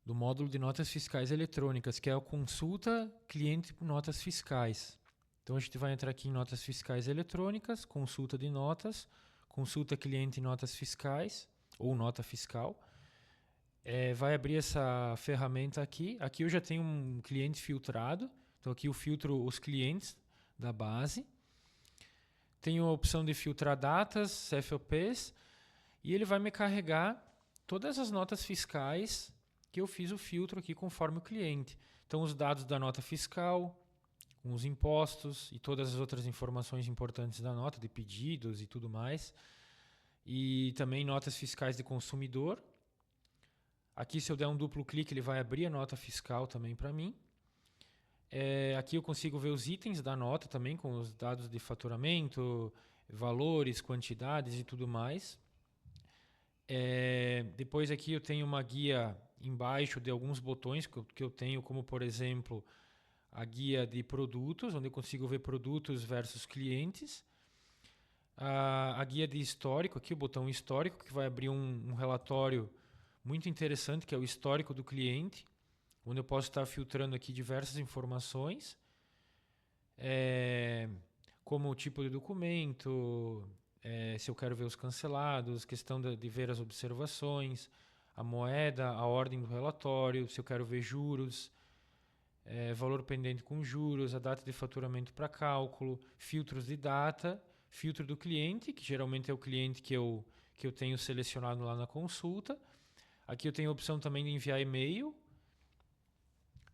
do módulo de notas fiscais eletrônicas, que é a consulta cliente notas fiscais. Então a gente vai entrar aqui em notas fiscais eletrônicas, consulta de notas, consulta cliente notas fiscais, ou nota fiscal. Vai abrir essa ferramenta aqui. Aqui eu já tenho um cliente filtrado, então aqui eu filtro os clientes da base. Tenho a opção de filtrar datas, CFOPs, e ele vai me carregar todas as notas fiscais que eu fiz o filtro aqui conforme o cliente. Então, os dados da nota fiscal, os impostos e todas as outras informações importantes da nota, de pedidos e tudo mais. E também notas fiscais de consumidor. Aqui, se eu der um duplo clique, ele vai abrir a nota fiscal também para mim. Aqui eu consigo ver os itens da nota também, com os dados de faturamento, valores, quantidades e tudo mais. Depois aqui eu tenho uma guia embaixo de alguns botões que eu tenho, como por exemplo a guia de produtos, onde eu consigo ver produtos versus clientes. A guia de histórico, aqui o botão histórico, que vai abrir um relatório muito interessante, que é o histórico do cliente, onde eu posso estar filtrando aqui diversas informações, como o tipo de documento, se eu quero ver os cancelados, questão de ver as observações, a moeda, a ordem do relatório, se eu quero ver juros, valor pendente com juros, a data de faturamento para cálculo, filtros de data, filtro do cliente, que geralmente é o cliente que eu tenho selecionado lá na consulta. Aqui eu tenho a opção também de enviar e-mail,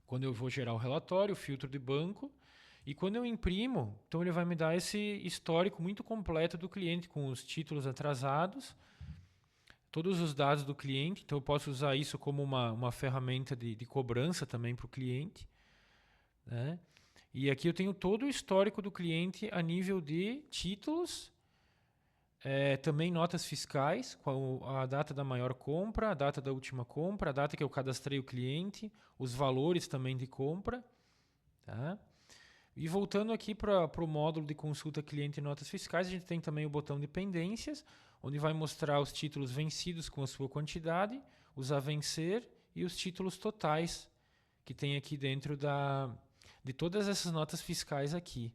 quando eu vou gerar o relatório, filtro de banco. E quando eu imprimo, então ele vai me dar esse histórico muito completo do cliente, com os títulos atrasados, todos os dados do cliente. Então eu posso usar isso como uma ferramenta de cobrança também para o cliente. Né? E aqui eu tenho todo o histórico do cliente a nível de títulos, também notas fiscais, com a data da maior compra, a data da última compra, a data que eu cadastrei o cliente, os valores também de compra. Tá? E voltando aqui para o módulo de consulta cliente e notas fiscais, a gente tem também o botão de pendências, onde vai mostrar os títulos vencidos com a sua quantidade, os a vencer e os títulos totais que tem aqui dentro de todas essas notas fiscais aqui.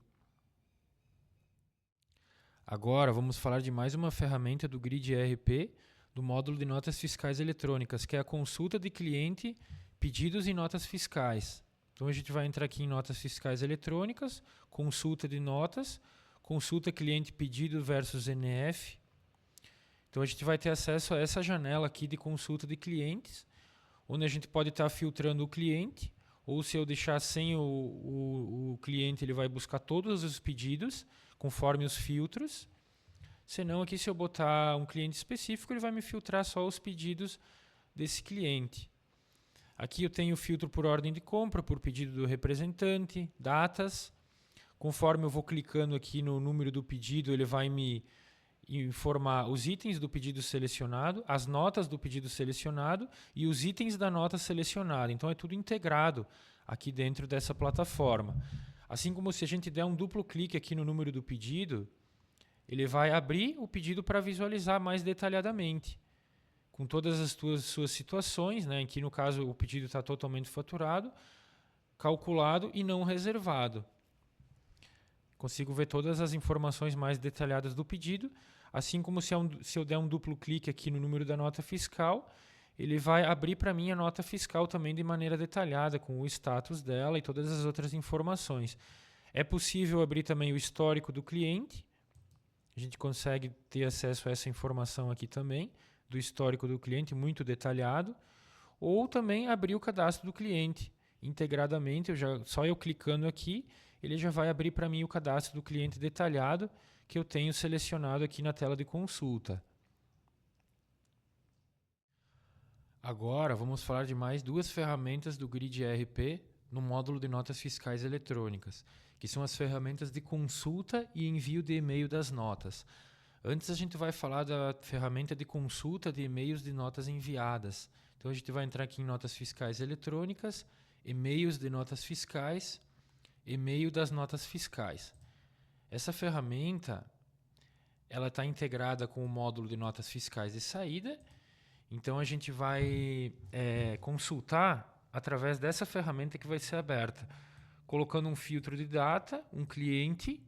Agora vamos falar de mais uma ferramenta do Grid ERP, do módulo de notas fiscais eletrônicas, que é a consulta de cliente, pedidos e notas fiscais. Então a gente vai entrar aqui em notas fiscais eletrônicas, consulta de notas, consulta cliente pedido versus NF. Então a gente vai ter acesso a essa janela aqui de consulta de clientes, onde a gente pode estar filtrando o cliente, ou se eu deixar sem o cliente, ele vai buscar todos os pedidos, conforme os filtros. Senão aqui, se eu botar um cliente específico, ele vai me filtrar só os pedidos desse cliente. Aqui eu tenho o filtro por ordem de compra, por pedido do representante, datas. Conforme eu vou clicando aqui no número do pedido, ele vai me informar os itens do pedido selecionado, as notas do pedido selecionado e os itens da nota selecionada. Então é tudo integrado aqui dentro dessa plataforma. Assim como se a gente der um duplo clique aqui no número do pedido, ele vai abrir o pedido para visualizar mais detalhadamente, com todas as suas situações, né? Aqui no caso o pedido está totalmente faturado, calculado e não reservado. Consigo ver todas as informações mais detalhadas do pedido, assim como se eu der um duplo clique aqui no número da nota fiscal, ele vai abrir para mim a nota fiscal também de maneira detalhada, com o status dela e todas as outras informações. É possível abrir também o histórico do cliente, a gente consegue ter acesso a essa informação aqui também, do histórico do cliente, muito detalhado, ou também abrir o cadastro do cliente integradamente, só eu clicando aqui, ele já vai abrir para mim o cadastro do cliente detalhado que eu tenho selecionado aqui na tela de consulta. Agora vamos falar de mais duas ferramentas do Grid ERP no módulo de notas fiscais eletrônicas, que são as ferramentas de consulta e envio de e-mail das notas. Antes a gente vai falar da ferramenta de consulta de e-mails de notas enviadas. Então a gente vai entrar aqui em notas fiscais eletrônicas, e-mails de notas fiscais, e-mail das notas fiscais. Essa ferramenta ela está integrada com o módulo de notas fiscais de saída, então a gente vai consultar através dessa ferramenta que vai ser aberta, colocando um filtro de data, um cliente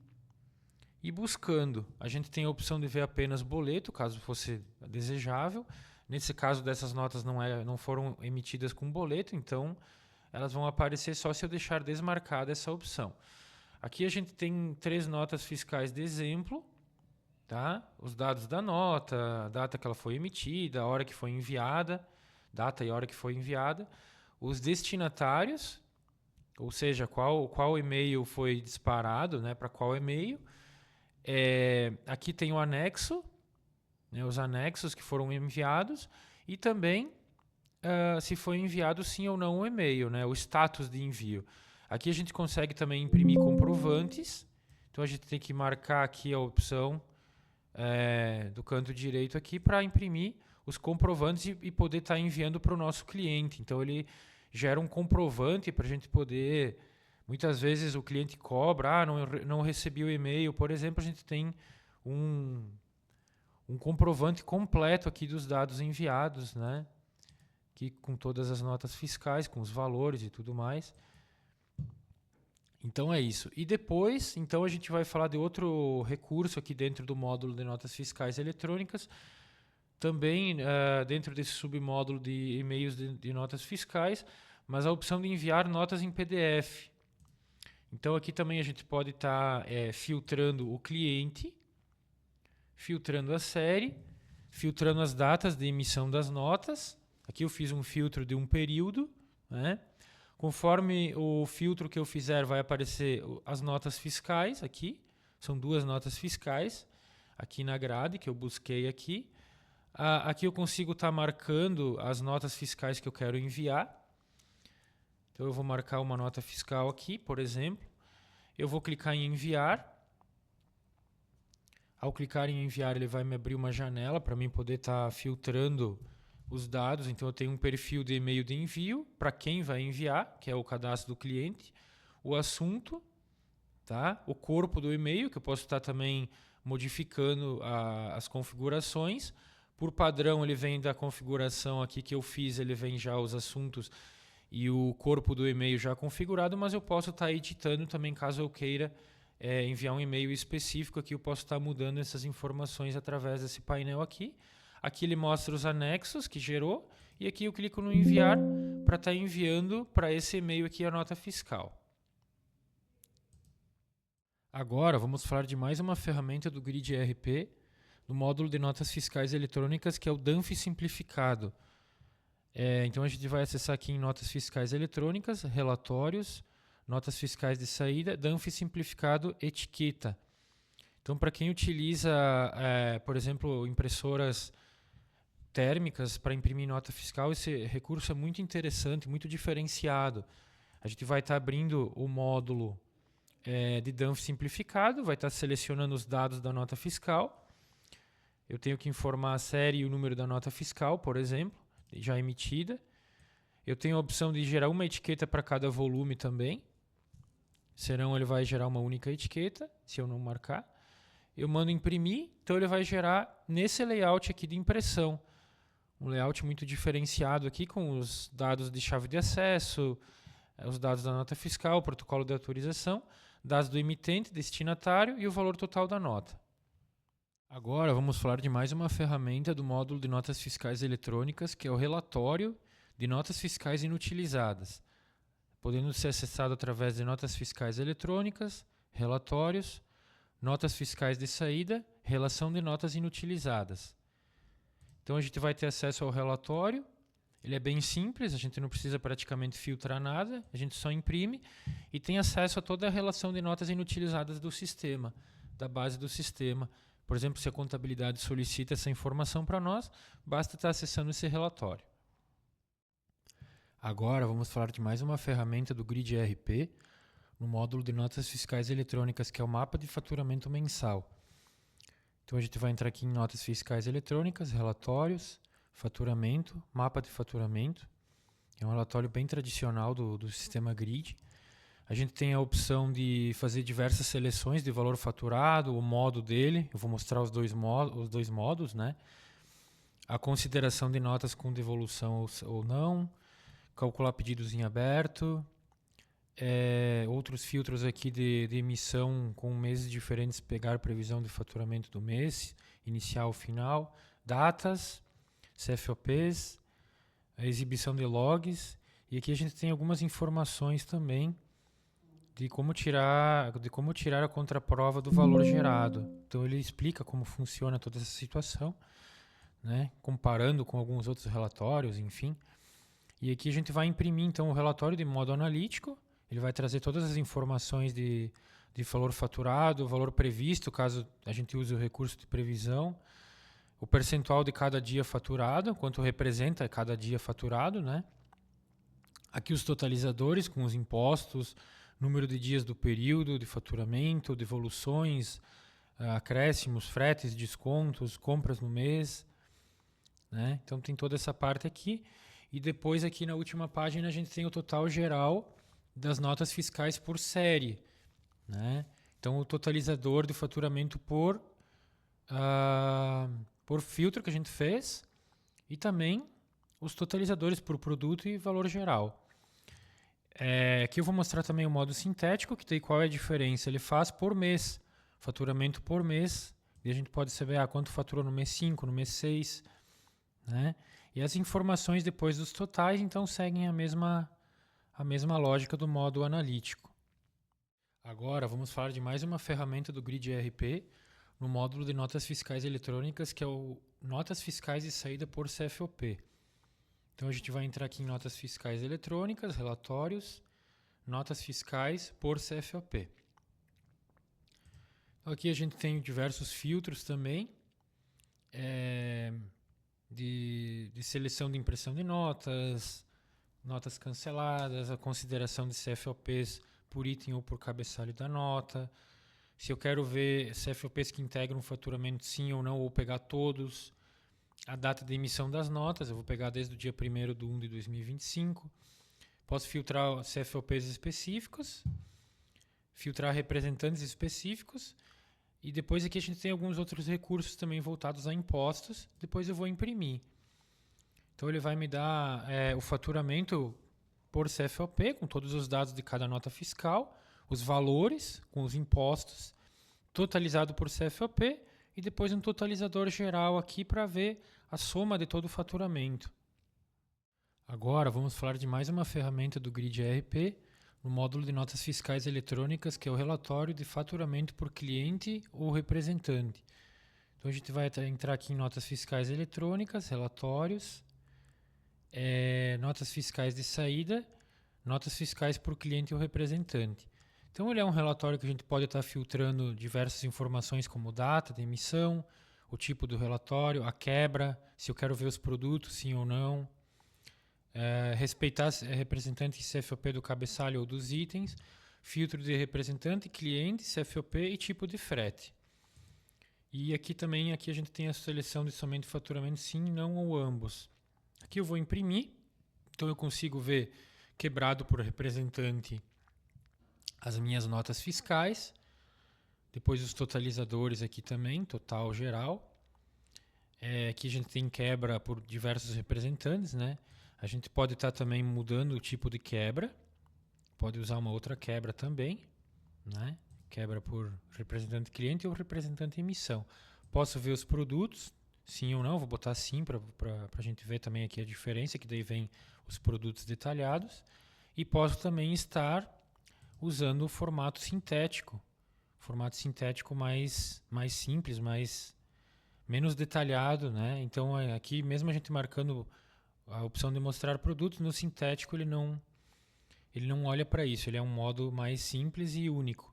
e buscando. A gente tem a opção de ver apenas boleto, caso fosse desejável. Nesse caso dessas notas não foram emitidas com boleto, então elas vão aparecer só se eu deixar desmarcada essa opção. Aqui a gente tem 3 notas fiscais de exemplo, tá? Os dados da nota, a data que ela foi emitida, a hora que foi enviada, data e hora que foi enviada, os destinatários, ou seja, qual e-mail foi disparado, né, para qual e-mail. Aqui tem o anexo, né, os anexos que foram enviados, e também se foi enviado sim ou não o e-mail, né, o status de envio. Aqui a gente consegue também imprimir comprovantes, então a gente tem que marcar aqui a opção do canto direito aqui para imprimir os comprovantes e poder estar enviando para o nosso cliente. Então ele gera um comprovante para a gente poder... Muitas vezes o cliente cobra, não recebi o e-mail, por exemplo, a gente tem um comprovante completo aqui dos dados enviados, né? Aqui com todas as notas fiscais, com os valores e tudo mais. Então é isso. E depois, então a gente vai falar de outro recurso aqui dentro do módulo de notas fiscais eletrônicas, também dentro desse submódulo de e-mails de notas fiscais, mas a opção de enviar notas em PDF. Então aqui também a gente pode estar filtrando o cliente, filtrando a série, filtrando as datas de emissão das notas. Aqui eu fiz um filtro de um período, né? Conforme o filtro que eu fizer, vai aparecer as notas fiscais aqui. São 2 notas fiscais aqui na grade que eu busquei aqui. Aqui eu consigo estar marcando as notas fiscais que eu quero enviar. Então eu vou marcar uma nota fiscal aqui, por exemplo. Eu vou clicar em enviar. Ao clicar em enviar, ele vai me abrir uma janela para mim poder estar filtrando os dados. Então eu tenho um perfil de e-mail de envio para quem vai enviar, que é o cadastro do cliente, o assunto, tá? O corpo do e-mail, que eu posso estar também modificando as configurações. Por padrão, ele vem da configuração aqui que eu fiz, ele vem já os assuntos e o corpo do e-mail já configurado, mas eu posso estar editando também caso eu queira enviar um e-mail específico. Aqui eu posso estar mudando essas informações através desse painel aqui. Aqui ele mostra os anexos que gerou e aqui eu clico no enviar para estar enviando para esse e-mail aqui a nota fiscal. Agora vamos falar de mais uma ferramenta do Grid ERP no módulo de notas fiscais eletrônicas, que é o DANF simplificado. Então a gente vai acessar aqui em notas fiscais eletrônicas, relatórios, notas fiscais de saída, DANF simplificado, etiqueta. Então para quem utiliza, por exemplo, impressoras térmicas para imprimir nota fiscal, esse recurso é muito interessante, muito diferenciado. A gente vai estar abrindo o módulo de DANF simplificado, vai estar selecionando os dados da nota fiscal. Eu tenho que informar a série e o número da nota fiscal, por exemplo, já emitida. Eu tenho a opção de gerar uma etiqueta para cada volume também. Senão ele vai gerar uma única etiqueta, se eu não marcar. Eu mando imprimir, então ele vai gerar nesse layout aqui de impressão. Um layout muito diferenciado aqui com os dados de chave de acesso, os dados da nota fiscal, o protocolo de autorização, dados do emitente, destinatário e o valor total da nota. Agora vamos falar de mais uma ferramenta do módulo de notas fiscais eletrônicas, que é o relatório de notas fiscais inutilizadas, podendo ser acessado através de notas fiscais eletrônicas, relatórios, notas fiscais de saída, relação de notas inutilizadas. Então a gente vai ter acesso ao relatório, ele é bem simples, a gente não precisa praticamente filtrar nada, a gente só imprime e tem acesso a toda a relação de notas inutilizadas do sistema, da base do sistema. Por exemplo, se a contabilidade solicita essa informação para nós, basta estar acessando esse relatório. Agora vamos falar de mais uma ferramenta do Grid ERP, no módulo de notas fiscais eletrônicas, que é o mapa de faturamento mensal. Então a gente vai entrar aqui em notas fiscais eletrônicas, relatórios, faturamento, mapa de faturamento. É um relatório bem tradicional do sistema Grid. A gente tem a opção de fazer diversas seleções de valor faturado, o modo dele. Eu vou mostrar os dois modos, né? A consideração de notas com devolução ou não, calcular pedidos em aberto, outros filtros aqui de emissão com meses diferentes, pegar previsão de faturamento do mês, inicial ou final, datas, CFOPs, a exibição de logs, e aqui a gente tem algumas informações também de como tirar a contraprova do valor gerado. Então ele explica como funciona toda essa situação, né, comparando com alguns outros relatórios, enfim. E aqui a gente vai imprimir então o relatório de modo analítico. Ele vai trazer todas as informações de valor faturado, valor previsto, caso a gente use o recurso de previsão, o percentual de cada dia faturado, quanto representa cada dia faturado, né? Aqui os totalizadores com os impostos, número de dias do período de faturamento, devoluções, acréscimos, fretes, descontos, compras no mês, né? Então tem toda essa parte aqui. E depois aqui na última página a gente tem o total geral das notas fiscais por série, né? Então o totalizador do faturamento por filtro que a gente fez e também os totalizadores por produto e valor geral. Aqui eu vou mostrar também o modo sintético, que tem qual é a diferença. Ele faz por mês, faturamento por mês, e a gente pode saber quanto faturou no mês 5, no mês 6, né? E as informações depois dos totais, então, seguem a mesma lógica do modo analítico. Agora, vamos falar de mais uma ferramenta do Grid ERP, no módulo de notas fiscais eletrônicas, que é o Notas Fiscais de Saída por CFOP. Então, a gente vai entrar aqui em Notas Fiscais Eletrônicas, Relatórios, Notas Fiscais por CFOP. Então, aqui a gente tem diversos filtros também, de seleção de impressão de notas, notas canceladas, a consideração de CFOPs por item ou por cabeçalho da nota. Se eu quero ver CFOPs que integram um faturamento sim ou não, ou pegar todos. A data de emissão das notas, eu vou pegar desde o dia 1º de 2025. Posso filtrar CFOPs específicos, filtrar representantes específicos. E depois aqui a gente tem alguns outros recursos também voltados a impostos. Depois eu vou imprimir. Então ele vai me dar o faturamento por CFOP, com todos os dados de cada nota fiscal, os valores com os impostos, totalizado por CFOP, e depois um totalizador geral aqui para ver a soma de todo o faturamento. Agora vamos falar de mais uma ferramenta do Grid ERP, no módulo de notas fiscais eletrônicas, que é o relatório de faturamento por cliente ou representante. Então a gente vai entrar aqui em notas fiscais eletrônicas, relatórios, notas fiscais de saída, notas fiscais por cliente ou representante. Então ele é um relatório que a gente pode estar filtrando diversas informações como data de emissão, o tipo do relatório, a quebra, se eu quero ver os produtos, sim ou não, respeitar representante CFOP do cabeçalho ou dos itens, filtro de representante, cliente, CFOP e tipo de frete. E aqui também a gente tem a seleção de somente faturamento sim, não ou ambos. Aqui eu vou imprimir, então eu consigo ver quebrado por representante as minhas notas fiscais. Depois os totalizadores aqui também, total geral. Aqui a gente tem quebra por diversos representantes, né? A gente pode estar também mudando o tipo de quebra. Pode usar uma outra quebra também, né? Quebra por representante cliente ou representante emissão. Posso ver os produtos, sim ou não. Vou botar sim para a gente ver também aqui a diferença, que daí vem os produtos detalhados. E posso também estar usando o formato sintético. Formato sintético mais simples, menos detalhado, né? Então aqui mesmo a gente marcando a opção de mostrar produtos, no sintético ele não olha para isso, ele é um modo mais simples e único.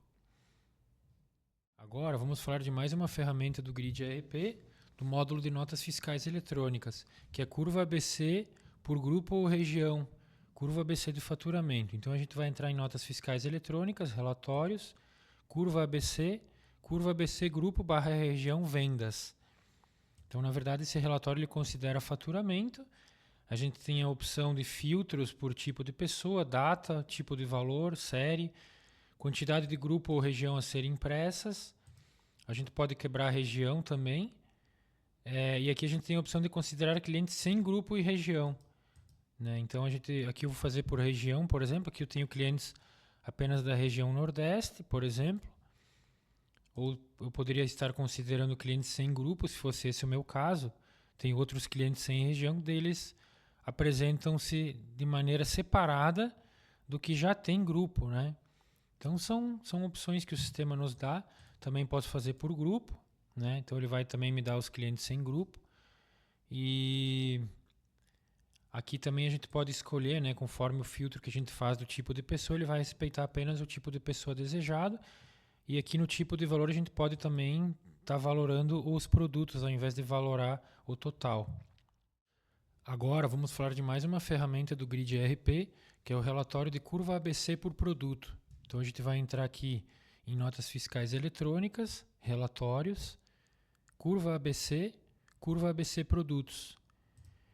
Agora vamos falar de mais uma ferramenta do Grid ERP, do módulo de notas fiscais eletrônicas, que é curva ABC por grupo ou região, curva ABC de faturamento. Então a gente vai entrar em notas fiscais eletrônicas, relatórios, curva ABC grupo / região vendas. Então, na verdade, esse relatório ele considera faturamento. A gente tem a opção de filtros por tipo de pessoa, data, tipo de valor, série, quantidade de grupo ou região a ser impressas. A gente pode quebrar a região também. E aqui a gente tem a opção de considerar clientes sem grupo e região, né? Então, aqui eu vou fazer por região, por exemplo. Aqui eu tenho clientes apenas da região Nordeste, por exemplo. Ou eu poderia estar considerando clientes sem grupo, se fosse esse o meu caso. Tem outros clientes sem região, deles apresentam-se de maneira separada do que já tem grupo, né? Então são opções que o sistema nos dá. Também posso fazer por grupo, né? Então ele vai também me dar os clientes sem grupo. E aqui também a gente pode escolher, né? Conforme o filtro que a gente faz do tipo de pessoa, ele vai respeitar apenas o tipo de pessoa desejado. E aqui no tipo de valor a gente pode também estar valorando os produtos ao invés de valorar o total. Agora vamos falar de mais uma ferramenta do Grid ERP, que é o relatório de curva ABC por produto. Então a gente vai entrar aqui em notas fiscais eletrônicas, relatórios, curva ABC produtos.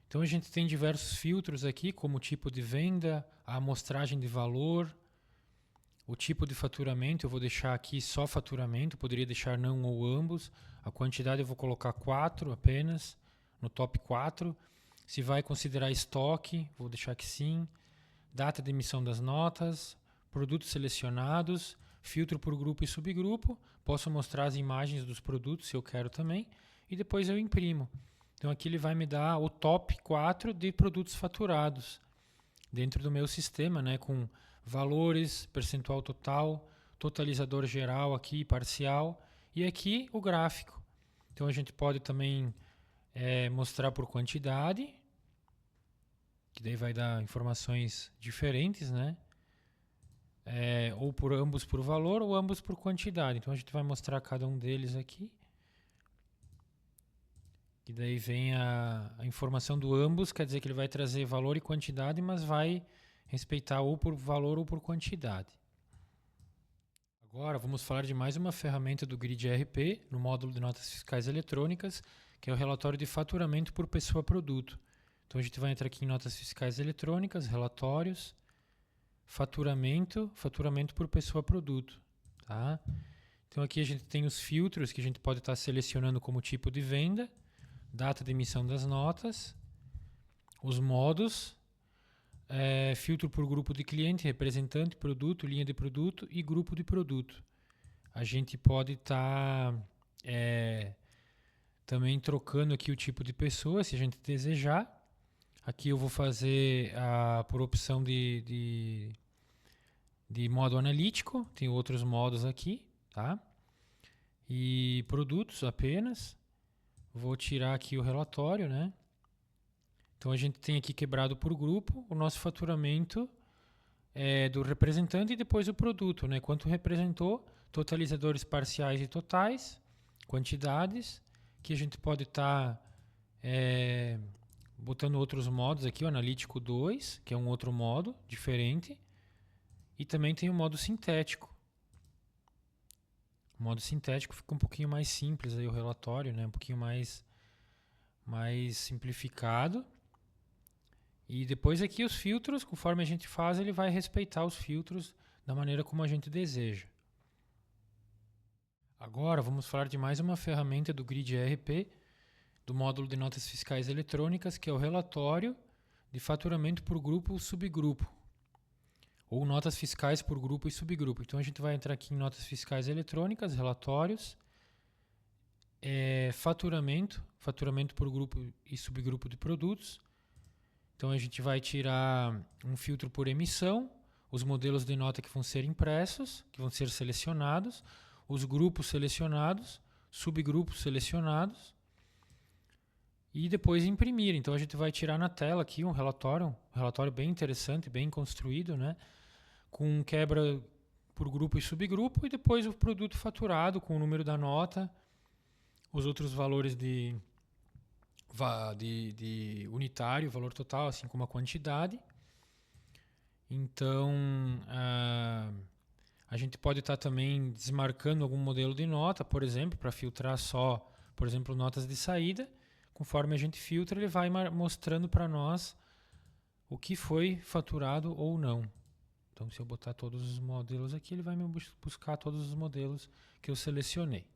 Então a gente tem diversos filtros aqui, como tipo de venda, a amostragem de valor, o tipo de faturamento. Eu vou deixar aqui só faturamento, poderia deixar não ou ambos. A quantidade eu vou colocar 4 apenas, no top 4. Se vai considerar estoque, vou deixar que sim. Data de emissão das notas, produtos selecionados, filtro por grupo e subgrupo. Posso mostrar as imagens dos produtos se eu quero também. E depois eu imprimo. Então aqui ele vai me dar o top 4 de produtos faturados dentro do meu sistema, né, com valores, percentual total, totalizador geral aqui, parcial, e aqui o gráfico. Então a gente pode também mostrar por quantidade, que daí vai dar informações diferentes, né? Ou por ambos por valor ou ambos por quantidade. Então a gente vai mostrar cada um deles aqui. E daí vem a informação do ambos, quer dizer que ele vai trazer valor e quantidade, mas vai respeitar ou por valor ou por quantidade. Agora vamos falar de mais uma ferramenta do Grid ERP, no módulo de notas fiscais eletrônicas, que é o relatório de faturamento por pessoa-produto. Então a gente vai entrar aqui em notas fiscais eletrônicas, relatórios, faturamento por pessoa-produto. Tá? Então aqui a gente tem os filtros que a gente pode estar selecionando como tipo de venda, data de emissão das notas, os modos, filtro por grupo de cliente, representante, produto, linha de produto e grupo de produto. A gente pode estar também trocando aqui o tipo de pessoa, se a gente desejar. Aqui eu vou fazer por opção de modo analítico, tem outros modos aqui, tá? E produtos apenas. Vou tirar aqui o relatório, né? Então a gente tem aqui quebrado por grupo o nosso faturamento do representante e depois o produto, né? Quanto representou, totalizadores parciais e totais, quantidades, que a gente pode estar botando outros modos aqui, o analítico 2, que é um outro modo diferente, e também tem o modo sintético. No modo sintético fica um pouquinho mais simples aí o relatório, né? Um pouquinho mais simplificado. E depois aqui os filtros, conforme a gente faz, ele vai respeitar os filtros da maneira como a gente deseja. Agora vamos falar de mais uma ferramenta do Grid ERP, do módulo de notas fiscais eletrônicas, que é o relatório de faturamento por grupo ou subgrupo, ou notas fiscais por grupo e subgrupo. Então a gente vai entrar aqui em notas fiscais eletrônicas, relatórios, faturamento por grupo e subgrupo de produtos. Então a gente vai tirar um filtro por emissão, os modelos de nota que vão ser impressos, que vão ser selecionados, os grupos selecionados, subgrupos selecionados, e depois imprimir. Então a gente vai tirar na tela aqui um relatório bem interessante, bem construído, né? Com quebra por grupo e subgrupo, e depois o produto faturado com o número da nota, os outros valores de unitário, valor total, assim como a quantidade. Então a gente pode estar também desmarcando algum modelo de nota, por exemplo, para filtrar só, por exemplo, notas de saída. Conforme a gente filtra, ele vai mostrando para nós o que foi faturado ou não. Então, se eu botar todos os modelos aqui, ele vai me buscar todos os modelos que eu selecionei.